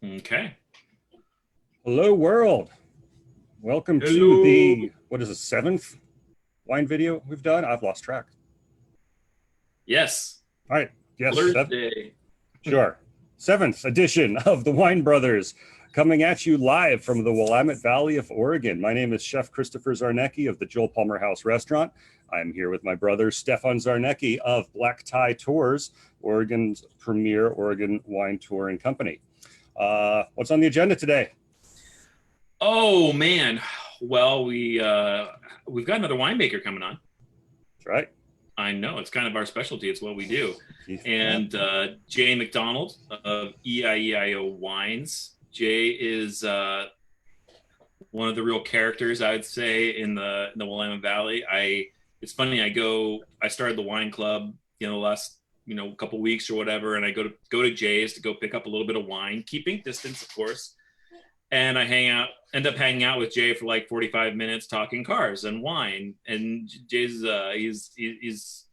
Okay. Hello, world. Welcome to Hello. the, what is the seventh wine video we've done? I've lost track. Yes. All right. Yes, Thursday. sure. Seventh edition of the Wine Brothers coming at you live from the Willamette Valley of Oregon. My name is Chef Christopher Zarnecki of the Joel Palmer House Restaurant. I'm here with my brother, Stefan Zarnecki of Black Tie Tours, Oregon's premier Oregon wine touring company. What's on the agenda today? Oh man. Well, we've got another winemaker coming on. That's right. I know it's kind of our specialty. It's what we do. Yeah. And Jay McDonald of EIEIO Wines. Jay is one of the real characters, I'd say, in the Willamette Valley. It's funny. I started the wine club, last couple weeks or whatever, and I go to Jay's to go pick up a little bit of wine, keeping distance, of course. And I end up hanging out with Jay for like 45 minutes, talking cars and wine. And Jay's he's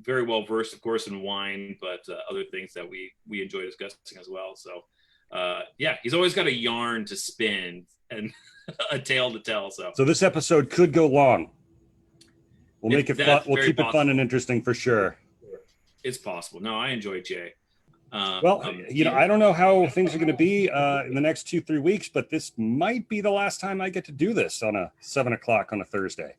very well versed, of course, in wine, but other things that we enjoy discussing as well. So yeah, he's always got a yarn to spin and a tale to tell. So this episode could go long. We'll make it fun. We'll keep it fun and interesting for sure. It's possible. No, I enjoy Jay. I don't know how things are going to be in the next 2-3 weeks, but this might be the last time I get to do this on a 7 o'clock on a Thursday.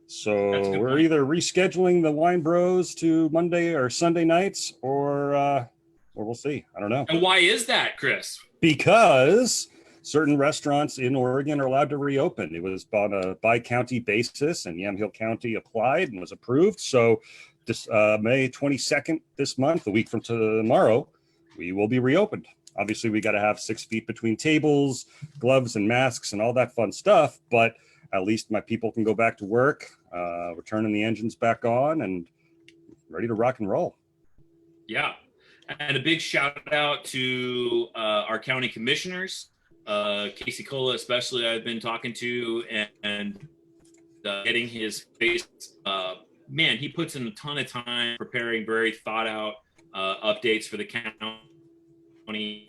So we're either rescheduling the Wine Bros to Monday or Sunday nights, or we'll see. I don't know. And why is that, Chris? Because certain restaurants in Oregon are allowed to reopen. It was on a by-county basis, and Yamhill County applied and was approved. So this May 22nd this month, a week from tomorrow, we will be reopened. Obviously, we got to have 6 feet between tables, gloves and masks and all that fun stuff. But at least my people can go back to work. We're turning the engines back on and ready to rock and roll. Yeah. And a big shout out to our county commissioners, Casey Cola, especially, I've been talking to and getting his face. Man, he puts in a ton of time preparing very thought out updates for the county. They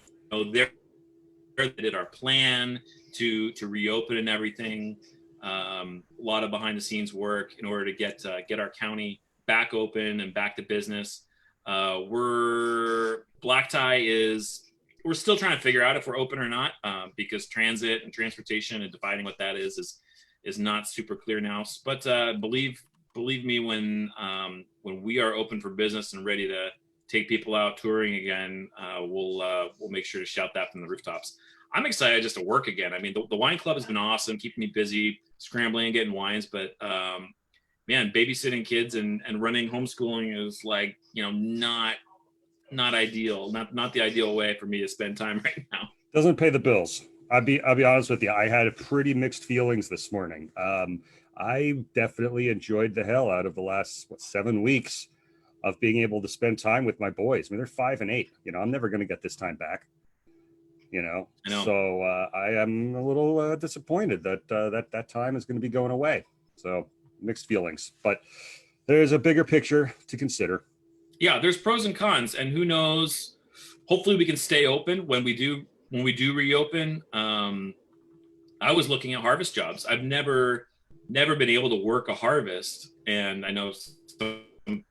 did our plan to reopen and everything. A lot of behind the scenes work in order to get our county back open and back to business. We're still trying to figure out if we're open or not, because transit and transportation and defining what that is not super clear now. But believe me, when we are open for business and ready to take people out touring again, we'll make sure to shout that from the rooftops. I'm excited just to work again. I mean, the wine club has been awesome, keeping me busy, scrambling and getting wines. But man, babysitting kids and running homeschooling is like, not ideal, not the ideal way for me to spend time right now. Doesn't pay the bills. I'll be honest with you. I had pretty mixed feelings this morning. I definitely enjoyed the hell out of the last 7 weeks of being able to spend time with my boys. I mean, they're 5 and 8. I'm never going to get this time back. I know. So I am a little disappointed that that time is going to be going away. So mixed feelings, but there's a bigger picture to consider. Yeah, there's pros and cons, and who knows? Hopefully, we can stay open when we do reopen. I was looking at harvest jobs. I've never been able to work a harvest, and I know some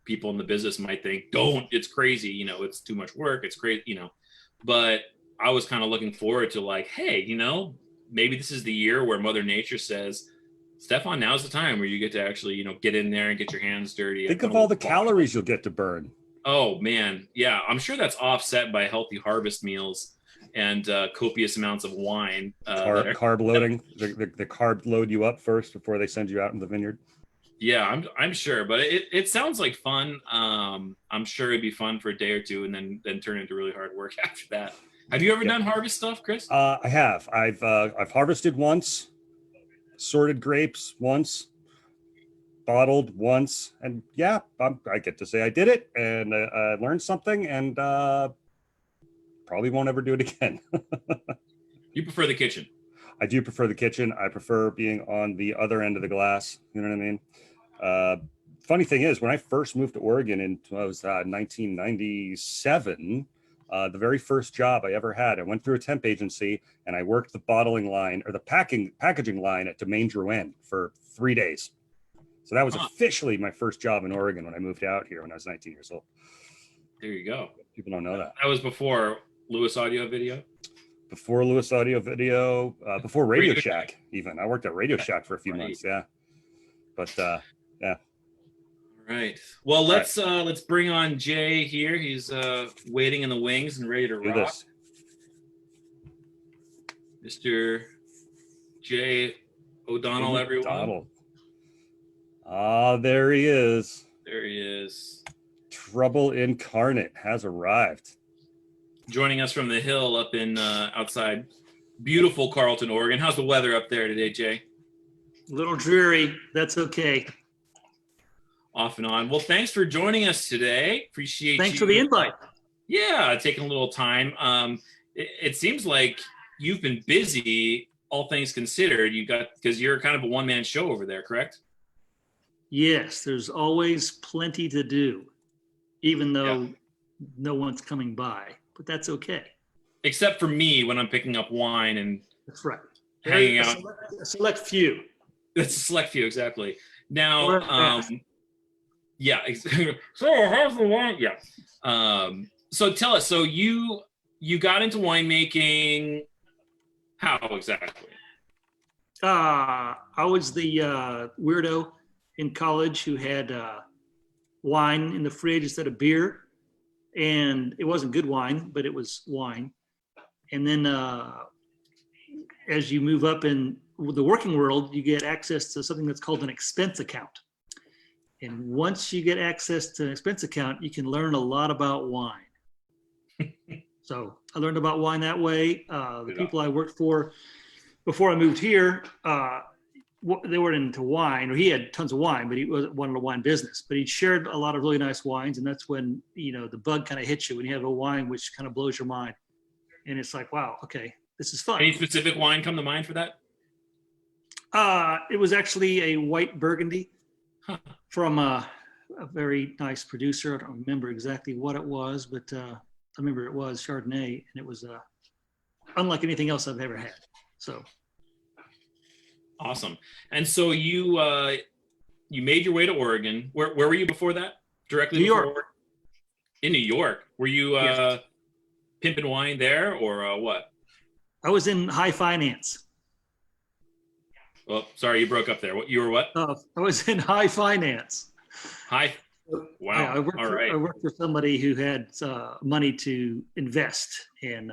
people in the business might think, "Don't! It's crazy. It's too much work. It's crazy. But I was kind of looking forward to like, hey, maybe this is the year where Mother Nature says, Stefan, now's the time where you get to actually, get in there and get your hands dirty. Think of all the calories you'll get to burn. Oh man, yeah, I'm sure that's offset by healthy harvest meals and copious amounts of wine. Carb loading. The carb load you up first before they send you out in the vineyard. Yeah, I'm sure, but it sounds like fun. I'm sure it'd be fun for a day or two, and then turn into really hard work after that. Have you ever done harvest stuff, Chris? I have. I've harvested once, sorted grapes once, bottled once, and yeah, I get to say I did it, and I learned something, and probably won't ever do it again. You prefer the kitchen? I do prefer the kitchen. I prefer being on the other end of the glass. You know what I mean? Funny thing is, when I first moved to Oregon in 1997, The very first job I ever had, I went through a temp agency and I worked the bottling line or the packaging line at Domaine Drouin for 3 days. So that was officially my first job in Oregon when I moved out here when I was 19 years old. There you go. People don't know that. That was before Lewis Audio Video. Before Lewis Audio Video, before Radio Shack, even. I worked at Radio Shack for a few months, yeah. But yeah. All right. Well, let's bring on Jay here. He's waiting in the wings and ready to rock. This. Mr. Jay O'Donnell, everyone. There he is. There he is. Trouble Incarnate has arrived. Joining us from the hill up in outside beautiful Carlton, Oregon. How's the weather up there today, Jay? A little dreary. That's okay. Off and on. Well, thanks for joining us today. Appreciate Thanks for the invite. Yeah, taking a little time. It seems like you've been busy, all things considered. Because you're kind of a one-man show over there, correct? Yes, there's always plenty to do, even though no one's coming by. But that's okay. Except for me when I'm picking up wine and that's right. Hanging out. A select few. It's a select few, exactly. Now, yeah. So how's the wine? Yeah. So tell us. So you got into winemaking. How exactly? I was the weirdo in college who had wine in the fridge instead of beer. And it wasn't good wine, but it was wine. And then as you move up in the working world, you get access to something that's called an expense account. And once you get access to an expense account, you can learn a lot about wine. So I learned about wine that way. The people I worked for before I moved here, they were into wine, or he had tons of wine, but he wanted a wine business. But he shared a lot of really nice wines, and that's when the bug kind of hits you when you have a wine which kind of blows your mind, and it's like, wow, okay, this is fun. Any specific wine come to mind for that? It was actually a white Burgundy from a very nice producer. I don't remember exactly what it was, but I remember it was Chardonnay, and it was unlike anything else I've ever had. So. Awesome. And so you made your way to Oregon. Where were you before that? Directly New before? York. In New York. Were you Yes. pimping wine there or what? I was in high finance. Well, sorry, you broke up there. What you were what? I was in high finance. Hi. Wow. Yeah, I worked for somebody who had money to invest, and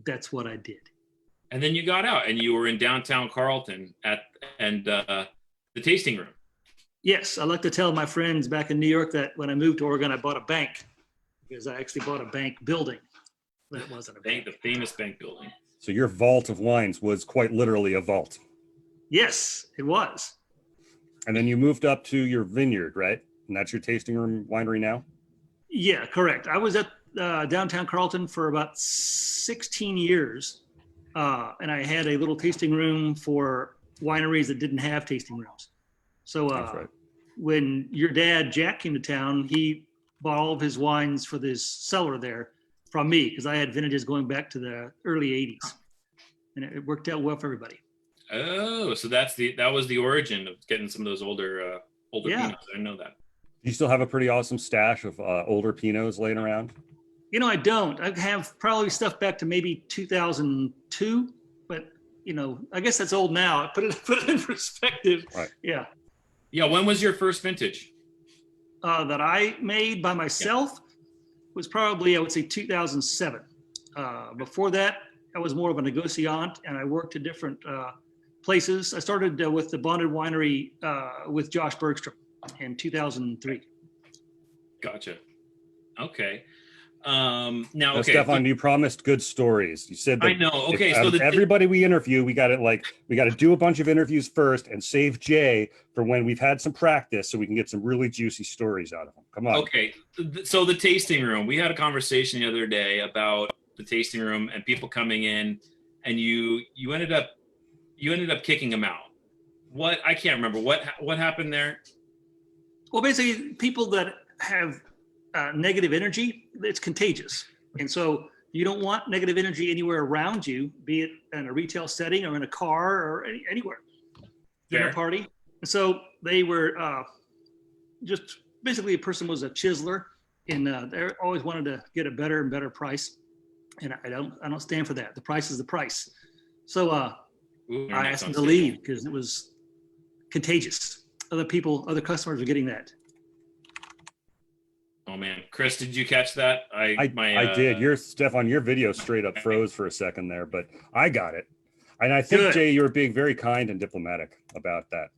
that's what I did. And then you got out and you were in downtown Carlton at the tasting room. Yes, I like to tell my friends back in New York that when I moved to Oregon, I bought a bank, because I actually bought a bank building. That wasn't a bank. The famous bank building. So your vault of wines was quite literally a vault. Yes, it was. And then you moved up to your vineyard, right? And that's your tasting room winery now? Yeah, correct. I was at downtown Carlton for about 16 years. And I had a little tasting room for wineries that didn't have tasting rooms. So right. When your dad, Jack, came to town, he bought all of his wines for this cellar there from me, because I had vintages going back to the early 80s. And it worked out well for everybody. Oh, so that was the origin of getting some of those older Yeah. Pinots. I didn't know that. You still have a pretty awesome stash of older Pinots laying around? I don't. I have probably stuff back to maybe 2002, but I guess that's old now. Put it in perspective. Right. Yeah. Yeah. When was your first vintage? That I made by myself was probably, I would say, 2007. Before that, I was more of a negociant, and I worked at different places. I started with the Bonded Winery with Josh Bergstrom in 2003. Gotcha. Okay. Now, okay. Stefan, you promised good stories. You said that. I know. Okay, so everybody we interview, we got to do a bunch of interviews first and save Jay for when we've had some practice, so we can get some really juicy stories out of him. Come on. Okay, so the tasting room. We had a conversation the other day about the tasting room and people coming in, and you ended up kicking them out. What? I can't remember what happened there. Well, basically, people that have negative energy, it's contagious. And so you don't want negative energy anywhere around you, be it in a retail setting or in a car or anywhere. Dinner party. And so they were just basically a person was a chiseler, and they always wanted to get a better and better price. And I don't stand for that. The price is the price. So I asked them to leave because it was contagious. Other customers were getting that. Oh man, Chris, did you catch that? I did. Stefan, your video straight up froze for a second there, but I got it. And I think, Jay, you were being very kind and diplomatic about that.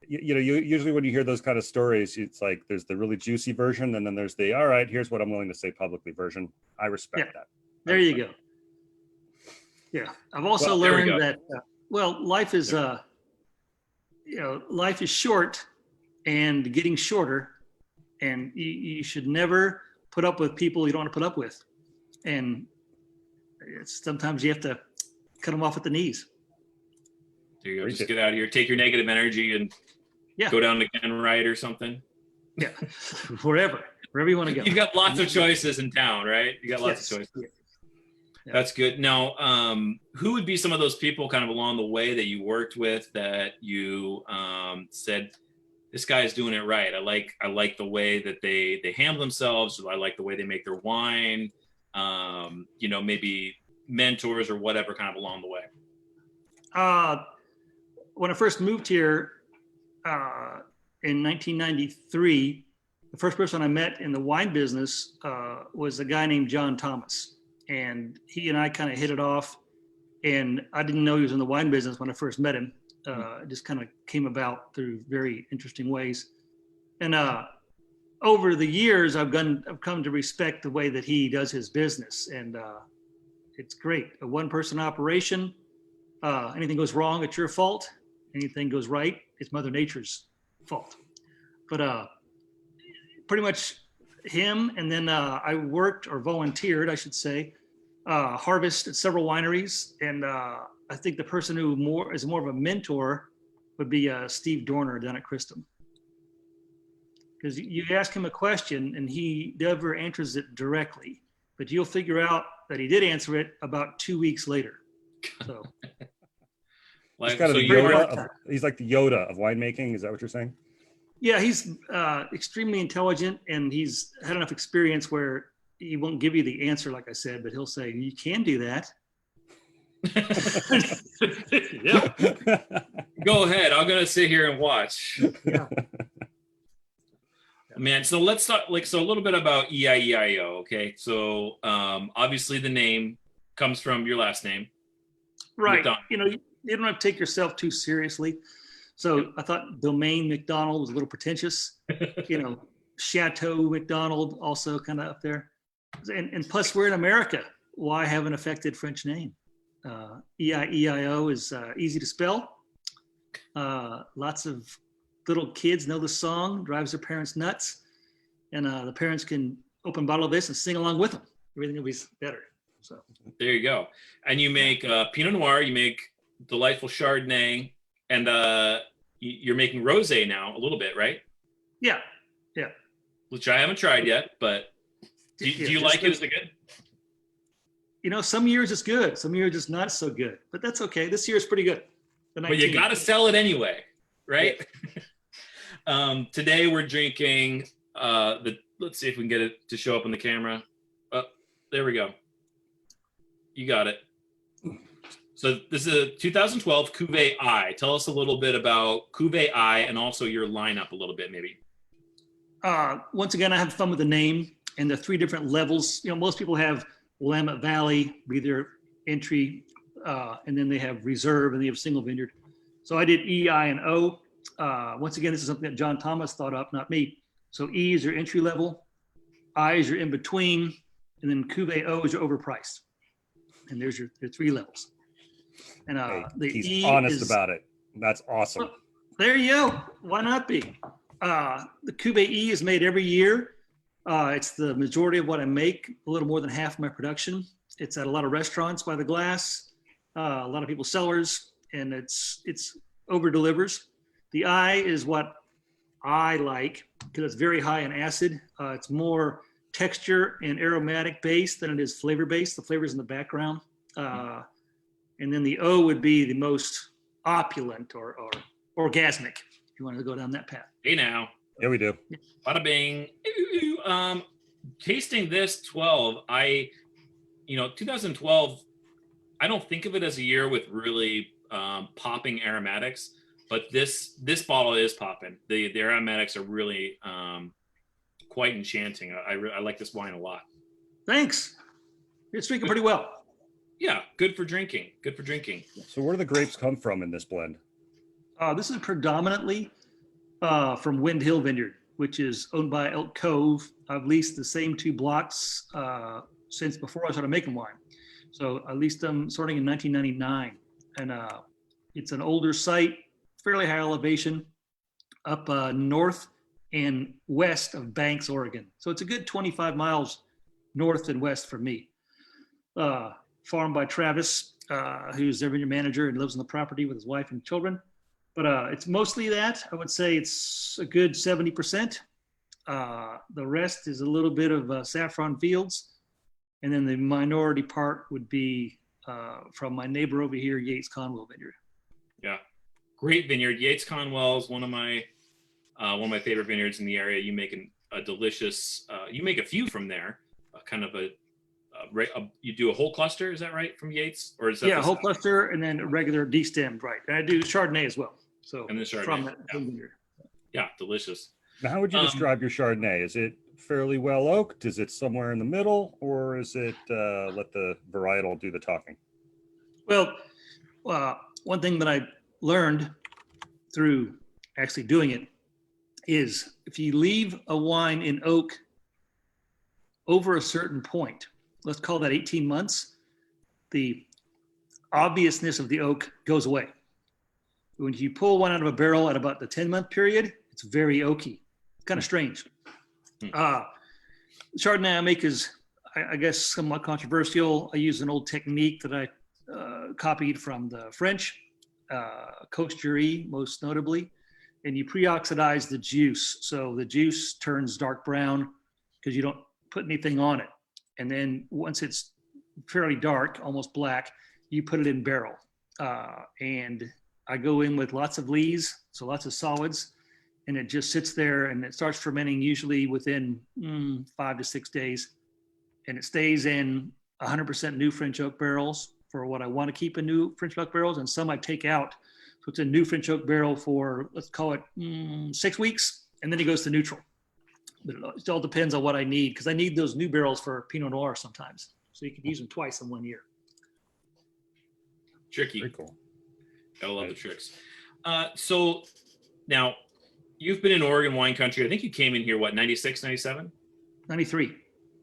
Usually when you hear those kind of stories, it's like there's the really juicy version, and then there's the, all right, here's what I'm willing to say publicly version. I respect that. There you go. Yeah. I've also learned that, life is, life is short and getting shorter, and you should never put up with people you don't want to put up with. And sometimes you have to cut them off at the knees. There you go. Just get out of here. Take your negative energy and go down to Ken Wright or something. Yeah, wherever you want to go. You've got lots of choices in town, right? You got lots of choices. Yeah. That's good. Now, who would be some of those people kind of along the way that you worked with that you said, this guy is doing it right. I like the way that they handle themselves. I like the way they make their wine. Maybe mentors or whatever kind of along the way. When I first moved here in 1993, the first person I met in the wine business was a guy named John Thomas. And he and I kind of hit it off. And I didn't know he was in the wine business when I first met him. It just kind of came about through very interesting ways. And over the years, I've come to respect the way that he does his business. And it's great. A one-person operation. Anything goes wrong, it's your fault. Anything goes right, it's Mother Nature's fault. But pretty much him, and then I worked or volunteered, I should say, harvest at several wineries. And I think the person who is more of a mentor would be Steve Dorner down at Christum. Because you ask him a question and he never answers it directly, but you'll figure out that he did answer it about 2 weeks later. So he's like the Yoda of winemaking. Is that what you're saying? Yeah, he's extremely intelligent, and he's had enough experience where he won't give you the answer, like I said, but he'll say, you can do that. Yeah. Go ahead. I'm going to sit here and watch. Yeah. Man, so let's talk a little bit about EIEIO. Okay. So obviously the name comes from your last name. Right. McDonald. You don't have to take yourself too seriously. So I thought domain McDonald was a little pretentious. Chateau McDonald also kind of up there. And plus we're in America. Why have an affected French name? EIEIO is easy to spell. Lots of little kids know the song, drives their parents nuts. And the parents can open a bottle of this and sing along with them. Everything will be better. So there you go. And you make Pinot Noir, you make delightful Chardonnay, and you're making rosé now a little bit, right? Yeah. Which I haven't tried yet, but do you like it? Is it good? Some years it's good, some years it's not so good, but that's okay. This year is pretty good. But you got to sell it anyway, right? Yeah. Today we're drinking let's see if we can get it to show up on the camera. There we go. You got it. So this is a 2012 Cuvée I. Tell us a little bit about Cuvée I and also your lineup a little bit, maybe. Once again, I have fun with the name and the three different levels. Most people have Willamette Valley, be their entry, and then they have reserve and they have single vineyard. So I did E, I, and O. Once again, this is something that John Thomas thought up, not me. So E is your entry level, I is your in between, and then Cuvée O is your overpriced. And there's your three levels. And he's honest about it. That's awesome. Well, there you go. Why not be? The Cuvée E is made every year. It's the majority of what I make, a little more than half of my production. It's at a lot of restaurants by the glass, a lot of people's cellars, and it's over delivers. The I is what I like because it's very high in acid. It's more texture and aromatic base than it is flavor base. The flavor's in the background. And then the O would be the most opulent or orgasmic, if you want to go down that path. Hey now. Yeah, we do. Bada bing. Tasting this 12, 2012, I don't think of it as a year with really popping aromatics, but this bottle is popping. The aromatics are really quite enchanting. I like this wine a lot. Thanks. It's drinking pretty well. Yeah, good for drinking. Good for drinking. So where do the grapes come from in this blend? This is predominantly from Wind Hill Vineyard, which is owned by Elk Cove. I've leased the same 2 blocks since before I started making wine. So I leased them starting in 1999. And it's an older site, fairly high elevation, up north and west of Banks, Oregon. So it's a good 25 miles north and west for me. Farmed by Travis, who's their vineyard manager and lives on the property with his wife and children. But it's mostly that. I would say it's a good 70%. The rest is a little bit of saffron fields. And then the minority part would be from my neighbor over here, Yates Conwell Vineyard. Yeah, great vineyard. Yates Conwell is one of my favorite vineyards in the area. You make a delicious. You make a few from there. Kind of you do a whole cluster. Is that right from Yates, or is that a whole cluster and then a regular destemmed, right? And I do Chardonnay as well. So and then Chardonnay from that vineyard. Yeah, delicious. Now, how would you describe your Chardonnay? Is it fairly well oaked? Is it somewhere in the middle, or is it let the varietal do the talking? Well, one thing that I learned through actually doing it is if you leave a wine in oak over a certain point, let's call that 18 months, the obviousness of the oak goes away. When you pull one out of a barrel at about the 10-month period, it's very oaky. It's kind of strange. Chardonnay I make is, I guess, somewhat controversial. I use an old technique that I copied from the French, Coach Jury, most notably. And you pre-oxidize the juice. So the juice turns dark brown because you don't put anything on it. And then once it's fairly dark, almost black, you put it in barrel. And I go in with lots of lees, so lots of solids, and it just sits there and it starts fermenting usually within 5 to 6 days. And it stays in 100% new French oak barrels for what I want to keep in new French oak barrels, and some I take out. So it's a new French oak barrel for, let's call it 6 weeks, and then it goes to neutral. But it all depends on what I need, because I need those new barrels for Pinot Noir sometimes. So you can use them twice in 1 year. Tricky. Very cool. Gotta love the tricks. So now you've been in Oregon wine country. I think you came in here, what, 96, 97? 93.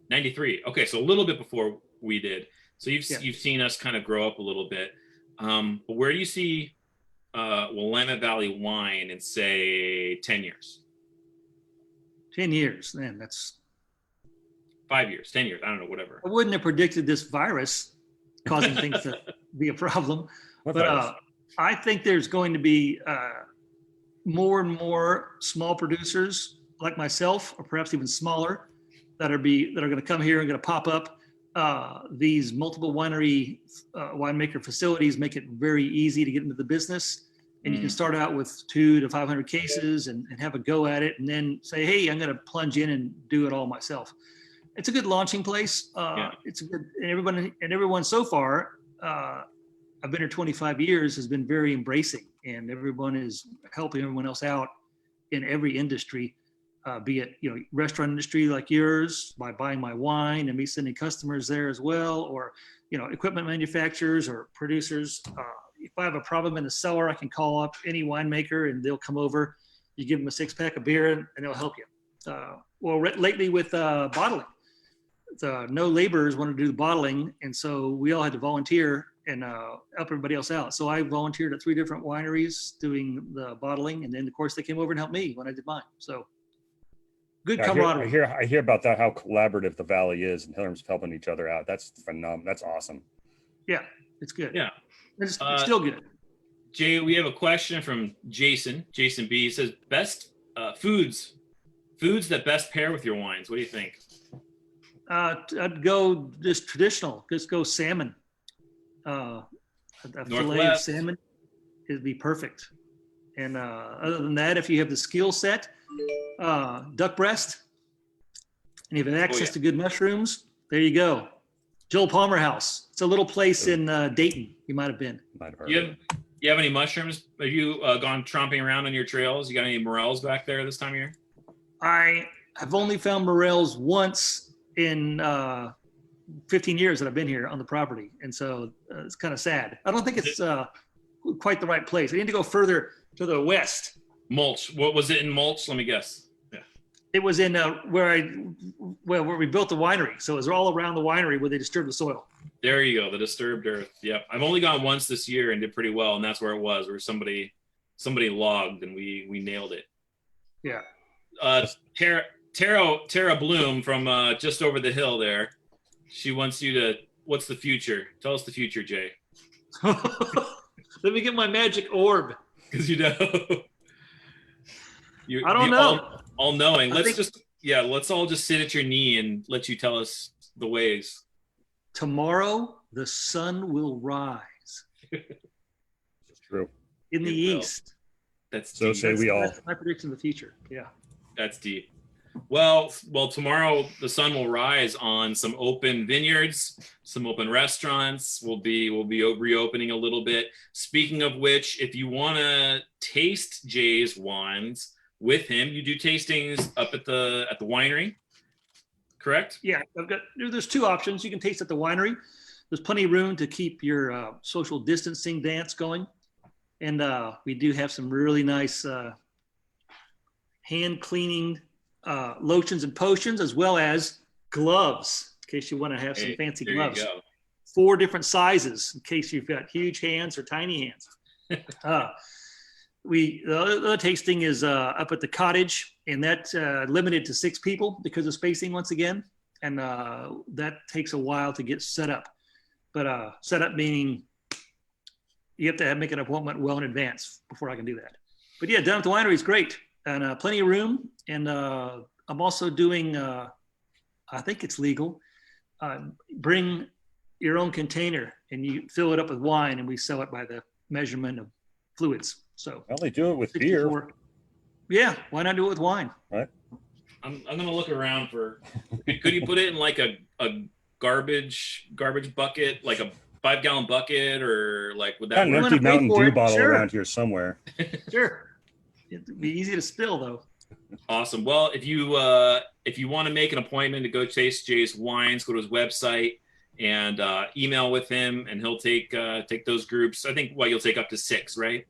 93. Okay, so a little bit before we did. So you've seen us kind of grow up a little bit. But where do you see Willamette Valley wine in, say, 10 years? 10 years, man, that's... 5 years, 10 years, I don't know, whatever. I wouldn't have predicted this virus causing things to be a problem. But I think there's going to be more and more small producers like myself, or perhaps even smaller, that are going to come here and going to pop up. These multiple winemaker facilities make it very easy to get into the business. And you can start out with 200 to 500 cases and have a go at it, and then say, hey, I'm going to plunge in and do it all myself. It's a good launching place. It's a good, and everyone so far, I've been here 25 years, has been very embracing, and everyone is helping everyone else out in every industry, be it, restaurant industry like yours, by buying my wine and me sending customers there as well, or, equipment manufacturers or producers. If I have a problem in the cellar, I can call up any winemaker and they'll come over. You give them a 6-pack of beer and they'll help you. Lately with bottling, no laborers want to do the bottling, and so we all had to volunteer and help everybody else out. So I volunteered at 3 different wineries doing the bottling, and then of course they came over and helped me when I did mine. So good camaraderie. I hear about that, how collaborative the Valley is in terms of helping each other out. That's phenomenal. That's awesome. Yeah, it's good. Yeah. It's still good. Jay, we have a question from Jason B. He says, best foods that best pair with your wines. What do you think? I'd go just traditional. Just go salmon. A fillet of Northwest. salmon would be perfect. And other than that, if you have the skill set, duck breast, and you have access to good mushrooms, there you go. Joel Palmer House. It's a little place in Dayton. You might have been. Might have heard of it. You have any mushrooms? Have you gone tromping around on your trails? You got any morels back there this time of year? I have only found morels once in 15 years that I've been here on the property. And so it's kind of sad. I don't think it's quite the right place. I need to go further to the west. Mulch. What was it in Mulch? Let me guess. Yeah. It was in where we built the winery. So it was all around the winery where they disturbed the soil. There you go. The disturbed earth. Yep. I've only gone once this year and did pretty well. And that's where it was, where somebody logged and we nailed it. Yeah. Tara Bloom from just over the hill there. She wants you to, what's the future? Tell us the future, Jay. Let me get my magic orb. Because you know. I don't know. All knowing. Let's all just sit at your knee and let you tell us the ways. Tomorrow, the sun will rise. It's true. In the east. That's so deep. say we all. That's my prediction of the future. Yeah. That's deep. Well, tomorrow the sun will rise on some open vineyards, some open restaurants. We'll be reopening a little bit. Speaking of which, if you want to taste Jay's wines with him, you do tastings up at the winery, correct? Yeah, there's two options. You can taste at the winery. There's plenty of room to keep your social distancing dance going, and we do have some really nice hand cleaning lotions and potions, as well as gloves, in case you want to have some fancy gloves. 4 different sizes, in case you've got huge hands or tiny hands. The other tasting is up at the cottage, and that's limited to 6 people because of spacing once again, and that takes a while to get set up. But set up meaning you have to make an appointment well in advance before I can do that. But yeah, down at the winery is great. And plenty of room. And I'm also doing, I think it's legal, bring your own container and you fill it up with wine and we sell it by the measurement of fluids. So Well, they do it with beer. Yeah, why not do it with wine? Right. I'm gonna look around for. Could you put it in like a garbage bucket, like a 5-gallon bucket, or like would that? Got an empty Mountain Dew bottle around here somewhere. Sure. It'd be easy to spill, though. Awesome. Well, if you want to make an appointment to go taste Jay's wines, go to his website and email with him, and he'll take those groups. I think you'll take up to 6, right?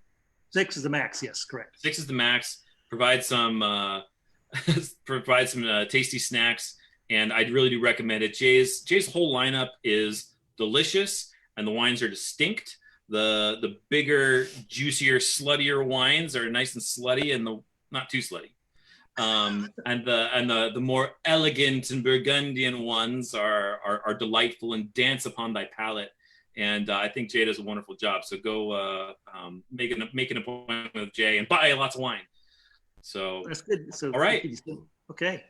6 is the max. Yes, correct. 6 is the max. Provide some tasty snacks, and I really do recommend it. Jay's whole lineup is delicious, and the wines are distinct. The bigger, juicier, sluttier wines are nice and slutty, and not too slutty. And the more elegant and Burgundian ones are delightful and dance upon thy palate. And I think Jay does a wonderful job. So go make an appointment with Jay and buy lots of wine. So that's good. So all right. Okay.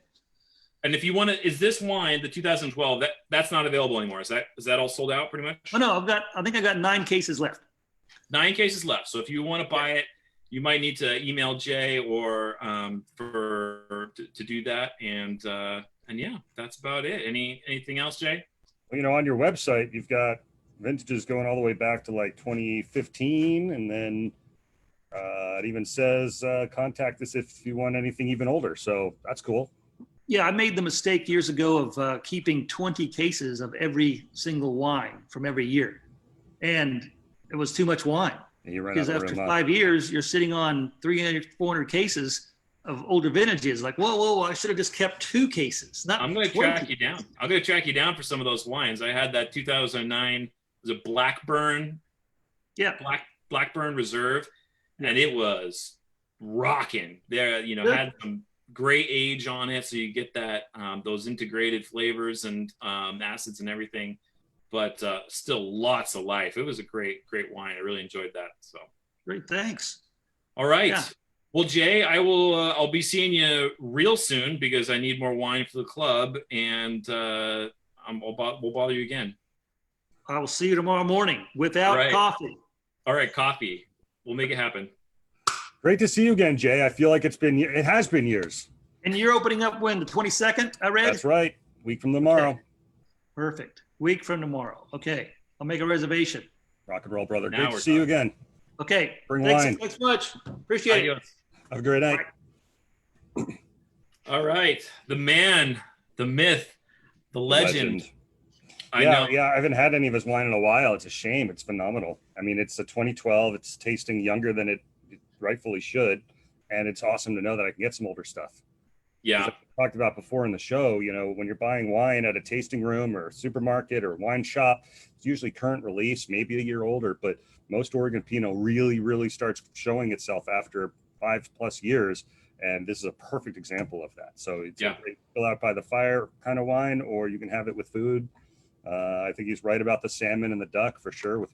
And if you want to, is this wine the 2012? That's not available anymore. Is that all sold out pretty much? Oh no, I think I got 9 cases left. 9 cases left. So if you want to buy it, you might need to email Jay or to do that. And yeah, that's about it. Anything else, Jay? Well, on your website, you've got vintages going all the way back to like 2015, and then it even says contact us if you want anything even older. So that's cool. Yeah, I made the mistake years ago of keeping 20 cases of every single wine from every year. And it was too much wine. Because after 5 years, you're sitting on 300, 400 cases of older vintages. Like, whoa, I should have just kept 2 cases. I'm going to track you down. I'm going to track you down for some of those wines. I had that 2009, was it Blackburn? Yeah. Blackburn Reserve. And it was rocking. There, had some great age on it, so you get that those integrated flavors and acids and everything, but still lots of life. It was a great wine. I really enjoyed that. So great, thanks. All right. Yeah. Well, Jay, I'll be seeing you real soon because I need more wine for the club, and we'll bother you again. I will see you tomorrow morning All without right. coffee. All right, coffee. We'll make it happen. Great to see you again, Jay. I feel like it has been years. And you're opening up when? The 22nd, I read? That's right. Week from tomorrow. Okay. Perfect. Week from tomorrow. Okay. I'll make a reservation. Rock and roll, brother. Now Great to we're see you talking. again. Okay. Bring Thanks, wine. thanks much. Appreciate it. Adios. Have a great night. All right. The man, the myth, the legend. I know. Yeah, I haven't had any of his wine in a while. It's a shame. It's phenomenal. I mean, it's a 2012. It's tasting younger than it rightfully should. And it's awesome to know that I can get some older stuff. Yeah. As I talked about before in the show, when you're buying wine at a tasting room or a supermarket or wine shop, it's usually current release, maybe a year older, but most Oregon Pinot really, really starts showing itself after 5+ years. And this is a perfect example of that. So it's a great fill out by the fire kind of wine, or you can have it with food. I think he's right about the salmon and the duck for sure with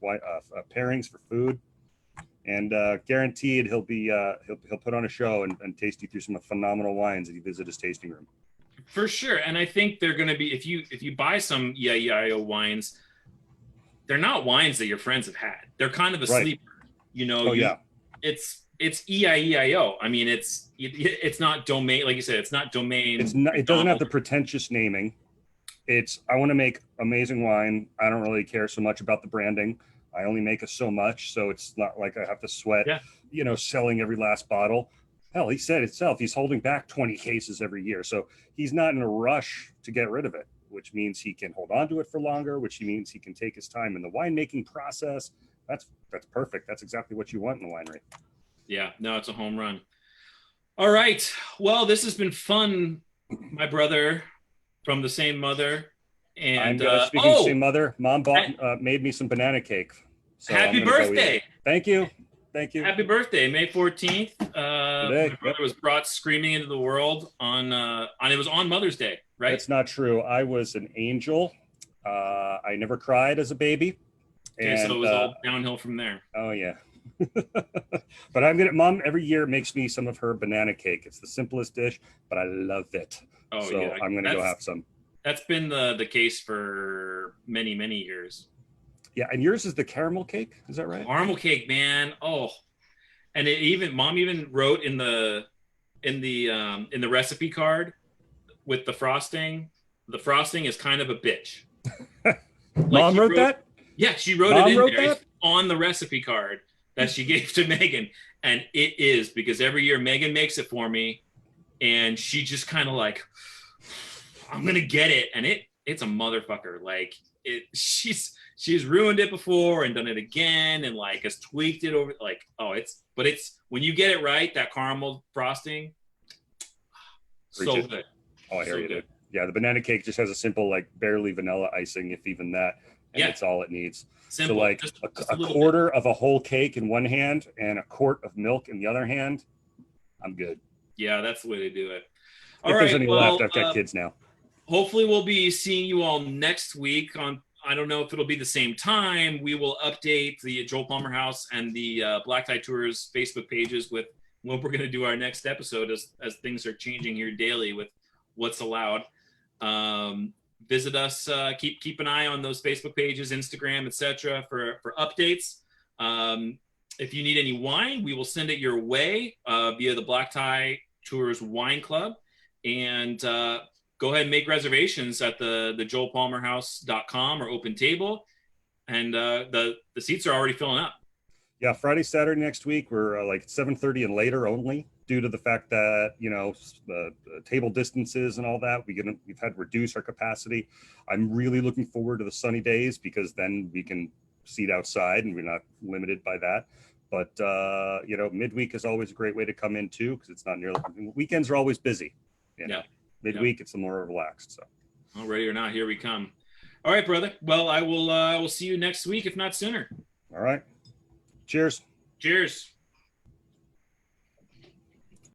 pairings for food. And guaranteed he'll put on a show and taste you through some phenomenal wines if you visit his tasting room. For sure. And I think they're going to be, if you buy some EIEIO wines, they're not wines that your friends have had. They're kind of a sleeper. It's EIEIO. I mean, it's not domain, like you said, it's not domain. It doesn't have the pretentious naming. I want to make amazing wine. I don't really care so much about the branding. I only make so much, so it's not like I have to sweat, selling every last bottle. Hell, he said itself, he's holding back 20 cases every year. So he's not in a rush to get rid of it, which means he can hold on to it for longer, which means he can take his time in the winemaking process. That's perfect. That's exactly what you want in the winery. Yeah, no, it's a home run. All right. Well, this has been fun, my brother from the same mother. And speaking of the same mother, Mom made me some banana cake. So happy birthday. Thank you. Happy birthday, May 14th. My brother was brought screaming into the world it was on Mother's Day, right? That's not true. I was an angel. I never cried as a baby. Okay, so it was all downhill from there. Oh yeah. But Mom every year makes me some of her banana cake. It's the simplest dish, but I love it. Oh, so yeah. I'm gonna go have some. That's been the case for many, many years. Yeah, and yours is the caramel cake, is that right? Caramel cake, man. Oh, and Mom even wrote in the recipe card with the frosting. The frosting is kind of a bitch. Mom wrote that? Yeah, she wrote it in there on the recipe card that she gave to Megan, and it is because every year Megan makes it for me, and she just kind of like, I'm gonna get it, and it's a motherfucker. Like she's ruined it before and done it again, and like has tweaked it over. Like it's when you get it right, that caramel frosting, so good. Oh, I hear you, dude. Yeah, the banana cake just has a simple like barely vanilla icing, if even that, and it's all it needs. Simple. So like just a quarter of a whole cake in one hand and a quart of milk in the other hand, I'm good. Yeah, that's the way to do it. If there's any left, I've got kids now. Hopefully we'll be seeing you all next week I don't know if it'll be the same time. We will update the Joel Palmer House and the Black Tie Tours Facebook pages with when we're going to do our next episode as things are changing here daily with what's allowed. Visit us, keep an eye on those Facebook pages, Instagram, etc. for updates. If you need any wine, we will send it your way via the Black Tie Tours Wine Club. And go ahead and make reservations at the joelpalmerhouse.com or Open Table. And the seats are already filling up. Yeah, Friday, Saturday next week, we're like 7:30 and later only due to the fact that, the table distances and all that. We've had to reduce our capacity. I'm really looking forward to the sunny days because then we can seat outside and we're not limited by that. But, midweek is always a great way to come in too because it's not nearly, weekends are always busy. Yeah. Midweek, it's a more relaxed. So, all ready or not, here we come. All right, brother. Well, I will see you next week, if not sooner. All right. Cheers. Cheers.